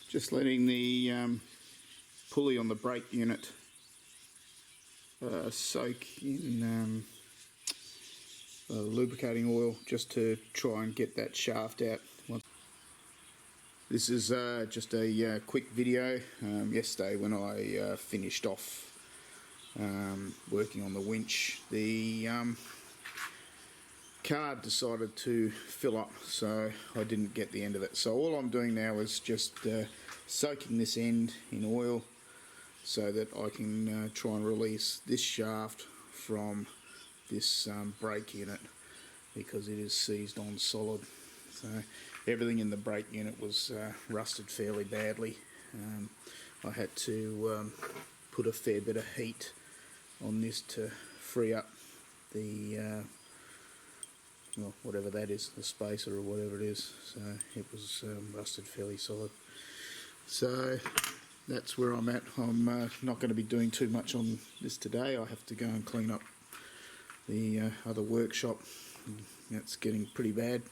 Just letting the pulley on the brake unit soak in lubricating oil, just to try and get that shaft out. This is just a quick video. Yesterday when I finished off working on the winch, the card decided to fill up, so I didn't get the end of it. So all I'm doing now is just soaking this end in oil so that I can try and release this shaft from this brake unit, because it is seized on solid. So everything in the brake unit was rusted fairly badly. I had to put a fair bit of heat on this to free up the well, whatever that is, the spacer or whatever it is. So it was rusted fairly solid. So that's where I'm at. I'm not going to be doing too much on this today. I have to go and clean up the other workshop. That's getting pretty bad.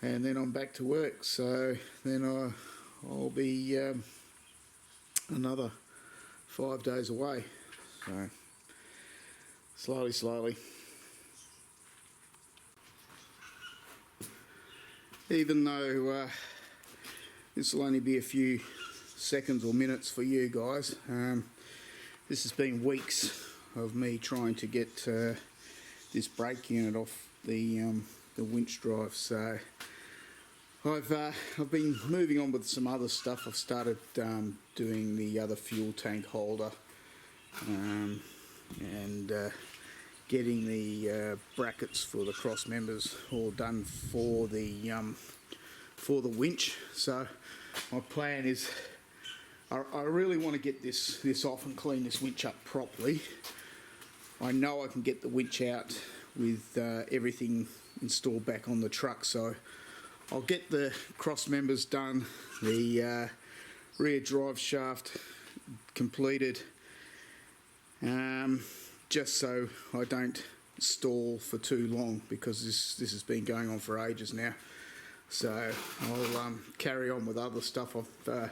And then I'm back to work. So then I'll be another 5 days away. So slowly. Even though this will only be a few seconds or minutes for you guys, this has been weeks of me trying to get this brake unit off the winch drive. So I've been moving on with some other stuff. I've started doing the other fuel tank holder and getting the brackets for the cross members all done for the winch. So my plan is I really want to get this off and clean this winch up properly. I know I can get the winch out with everything installed back on the truck, so I'll get the cross members done, the rear drive shaft completed, just so I don't stall for too long, because this has been going on for ages now. So I'll carry on with other stuff. I've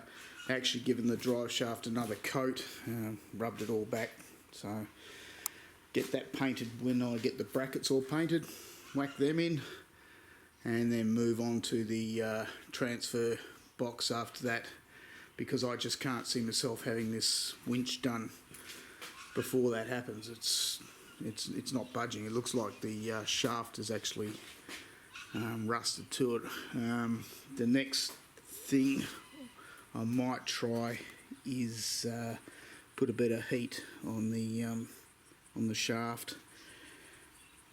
actually given the drive shaft another coat, rubbed it all back, so get that painted when I get the brackets all painted, whack them in, and then move on to the transfer box after that, because I just can't see myself having this winch done before that happens. It's not budging. It looks like the shaft is actually rusted to it. The next thing I might try is put a bit of heat on the shaft.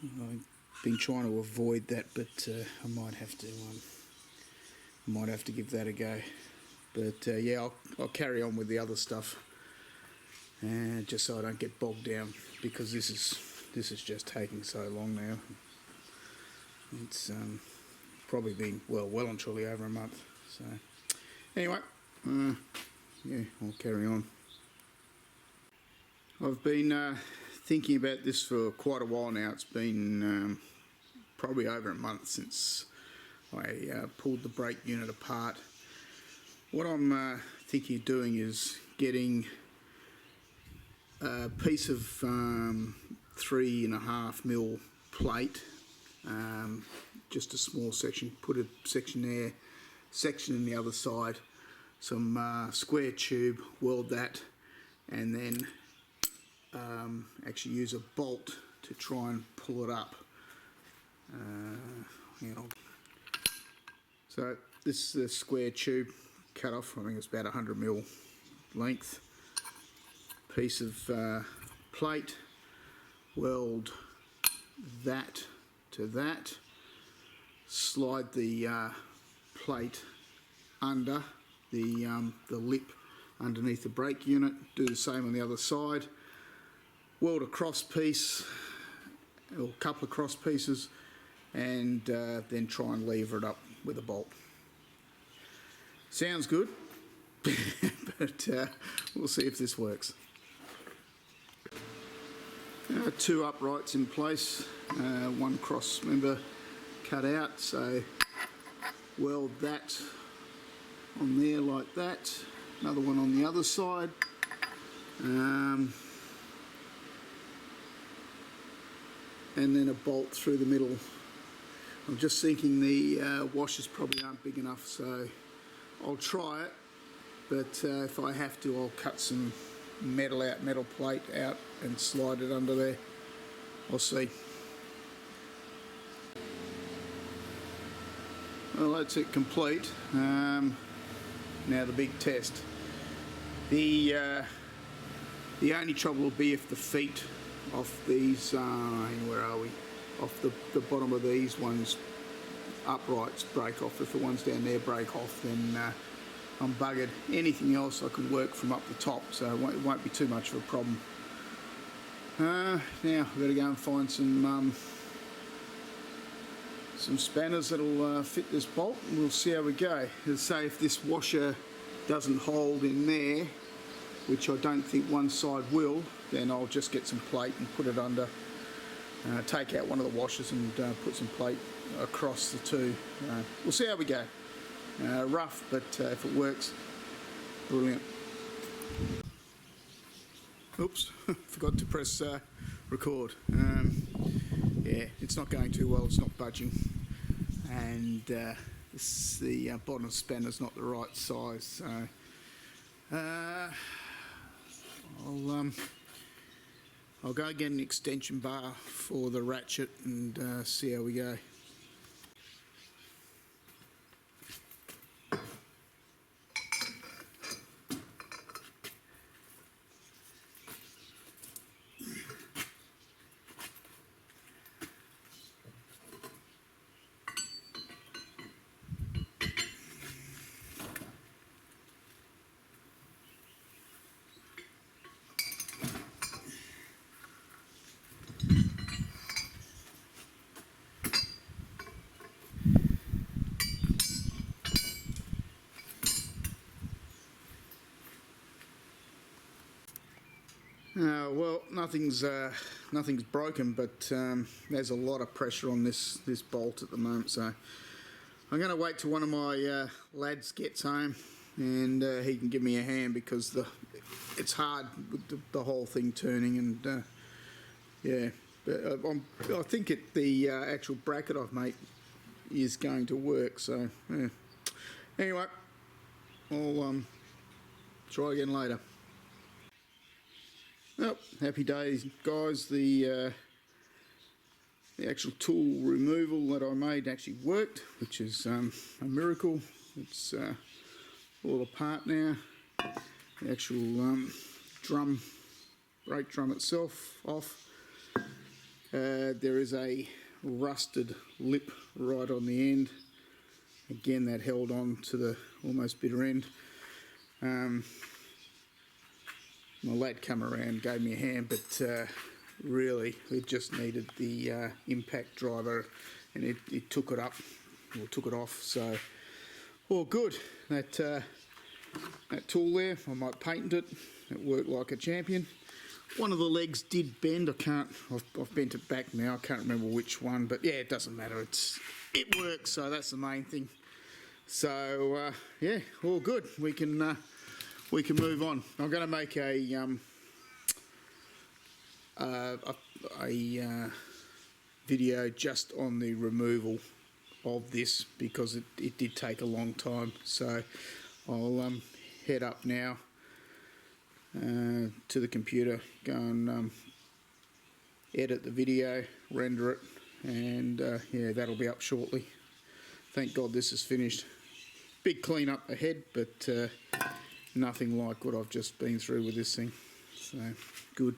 I've been trying to avoid that, but I might have to give that a go. But yeah, I'll carry on with the other stuff, just so I don't get bogged down, because this is just taking so long now. It's probably been well and truly over a month. So anyway, yeah, I'll carry on. I've been thinking about this for quite a while now. It's been probably over a month since I pulled the brake unit apart. What I'm thinking of doing is getting a piece of 3.5mm plate, just a small section, put a section there, section in the other side, some square tube, weld that, and then actually use a bolt to try and pull it up. So this is the square tube cut off. I think it's about 100mm length. Piece of plate, weld that to that, slide the plate under the lip underneath the brake unit, do the same on the other side, weld a cross piece or a couple of cross pieces, and then try and lever it up with a bolt. Sounds good, but we'll see if this works. Two uprights in place, one cross member cut out, so weld that on there like that, another one on the other side. And then a bolt through the middle. I'm just thinking the washers probably aren't big enough, so I'll try it, but if I have to, I'll cut some metal plate out and slide it under there. I'll see. Well, that's it complete. Now the big test. The only trouble will be if the feet off these, where are we? Off the bottom of these ones, uprights break off. If the ones down there break off, then I'm buggered. Anything else I can work from up the top, so it won't be too much of a problem. Now I've got to go and find some spanners that'll fit this bolt, and we'll see how we go. As I say, if this washer doesn't hold in there, which I don't think one side will, then I'll just get some plate and put it under. Take out one of the washers and put some plate across the two. We'll see how we go. Rough, but if it works, brilliant. Oops, forgot to press record. Yeah, it's not going too well, it's not budging. And the bottom spanner's not the right size, so I'll go get an extension bar for the ratchet and see how we go. Well, nothing's broken, but there's a lot of pressure on this bolt at the moment, so I'm going to wait till one of my lads gets home and he can give me a hand, because it's hard with the whole thing turning, and yeah, but I think the actual bracket I've made is going to work, so yeah. Anyway, I'll try again later. Well, happy days, guys. The actual tool removal that I made actually worked, which is a miracle. It's all apart now. The actual brake drum itself off. There is a rusted lip right on the end. Again, that held on to the almost bitter end. My lad come around, gave me a hand, but really it just needed the impact driver, and it took it up, or took it off, so all good. That tool there, I might patent it. It worked like a champion. One of the legs did bend. I've bent it back now, I can't remember which one, but yeah, it doesn't matter, it works, so that's the main thing. So yeah, all good. We can move on. I'm going to make a video just on the removal of this, because it did take a long time. So I'll head up now to the computer, go and edit the video, render it, and yeah, that'll be up shortly. Thank God this is finished. Big clean up ahead, but nothing like what I've just been through with this thing, so good.